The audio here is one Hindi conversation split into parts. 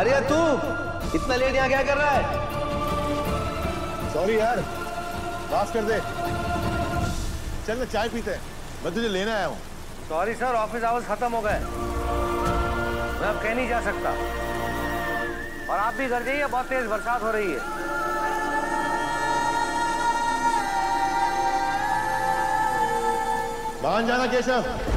आर्या तू इतना लेट यहाँ क्या कर रहा है? सॉरी यार, माफ कर दे। चल ना चाय पीते हैं, मैं तुझे लेने आया हूँ। सॉरी सर, ऑफिस आवर्स खत्म हो गए, मैं अब कहीं नहीं जा सकता। और आप भी घर जाइए, बहुत तेज बरसात हो रही है। मान जाना केशव।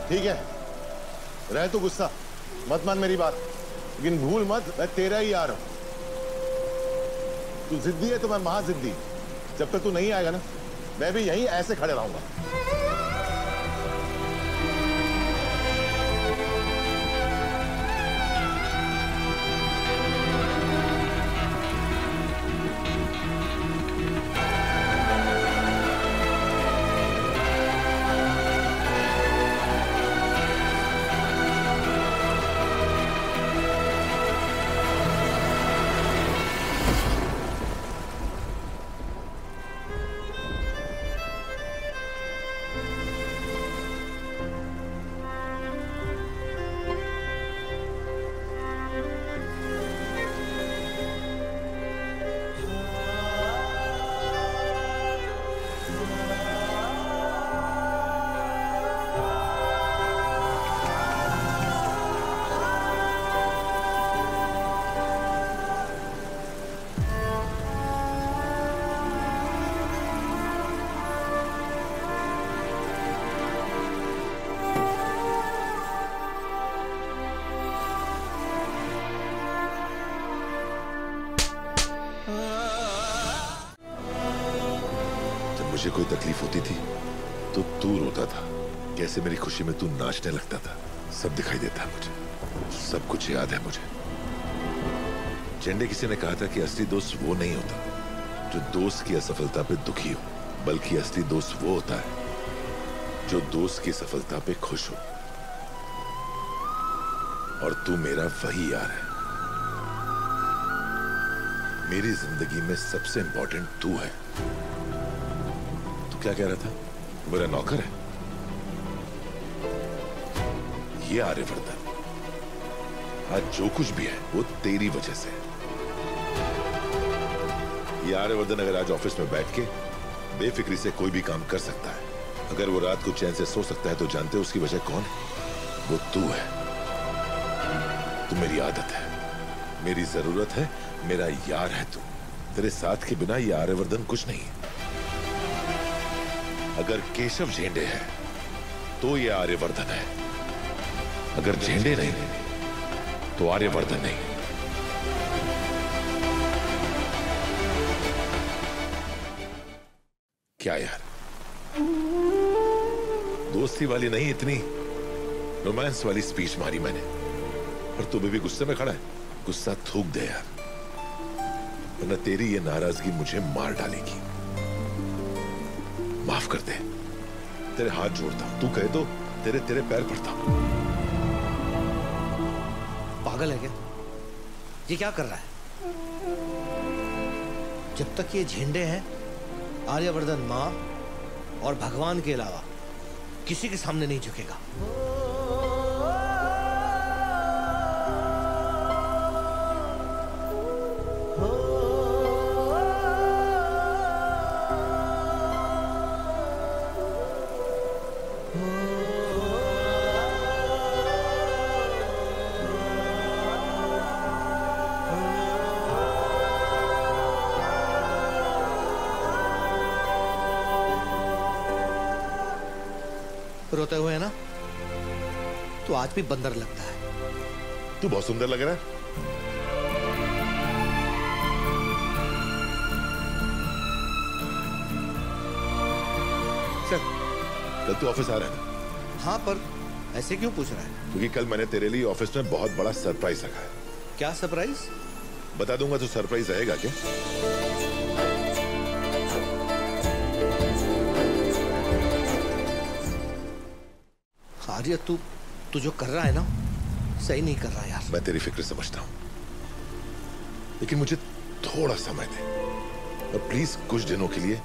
ठीक है, रहे तो गुस्सा मत मान मेरी बात, लेकिन भूल मत मैं तेरा ही यार हूं। तू जिद्दी है तो मैं महाजिद्दी। जब तक तू नहीं आएगा ना, मैं भी यहीं ऐसे खड़े रहूंगा। मुझे कोई तकलीफ होती थी तो तू रोता था, कैसे मेरी खुशी में तू नाचने लगता था। सब दिखाई देता है मुझे, सब कुछ याद है मुझे। झंडे किसी ने कहा था कि असली दोस्त वो नहीं होता जो दोस्त की असफलता पे दुखी हो, बल्कि असली दोस्त वो होता है जो दोस्त की सफलता पे खुश हो। और तू मेरा वही यार है। मेरी जिंदगी में सबसे इंपॉर्टेंट तू है। क्या कह रहा था? मेरा नौकर है ये आर्यवर्धन। आज जो कुछ भी है वो तेरी वजह से। ये आर्यवर्धन अगर आज ऑफिस में बैठ के बेफिक्री से कोई भी काम कर सकता है, अगर वो रात को चैन से सो सकता है, तो जानते हो उसकी वजह कौन है? वो तू है। तू मेरी आदत है, मेरी जरूरत है, मेरा यार है तू। तेरे साथ के बिना ये आर्यवर्धन कुछ नहीं है। अगर केशव झेंडे है तो ये आर्यवर्धन है, अगर झेंडे नहीं तो आर्यवर्धन नहीं। क्या यार, दोस्ती वाली नहीं, इतनी रोमांस वाली स्पीच मारी मैंने, और तू भी गुस्से में खड़ा है। गुस्सा थूक दे यार, वरना तेरी ये नाराजगी मुझे मार डालेगी। माफ कर दे, तेरे हाथ जोड़ता हूं, तू कहे तो तेरे पैर पड़ता हूं। पागल है क्या? ये क्या कर रहा है? जब तक ये झंडे हैं, आर्यवर्धन मां और भगवान के अलावा किसी के सामने नहीं झुकेगा। रोते हुए है ना? तो आज भी बंदर लगता है। तू बहुत सुंदर लग रहा है। चल, कल तू ऑफिस आ रहा है ना? हाँ, पर ऐसे क्यों पूछ रहा है? क्योंकि कल मैंने तेरे लिए ऑफिस में बहुत बड़ा सरप्राइज रखा है। क्या सरप्राइज? बता दूंगा तो सरप्राइज रहेगा क्या? आर्य तू तू जो कर रहा है ना, सही नहीं कर रहा यार। मैं तेरी फिक्र समझता हूं, लेकिन मुझे थोड़ा समय दे और प्लीज कुछ दिनों के लिए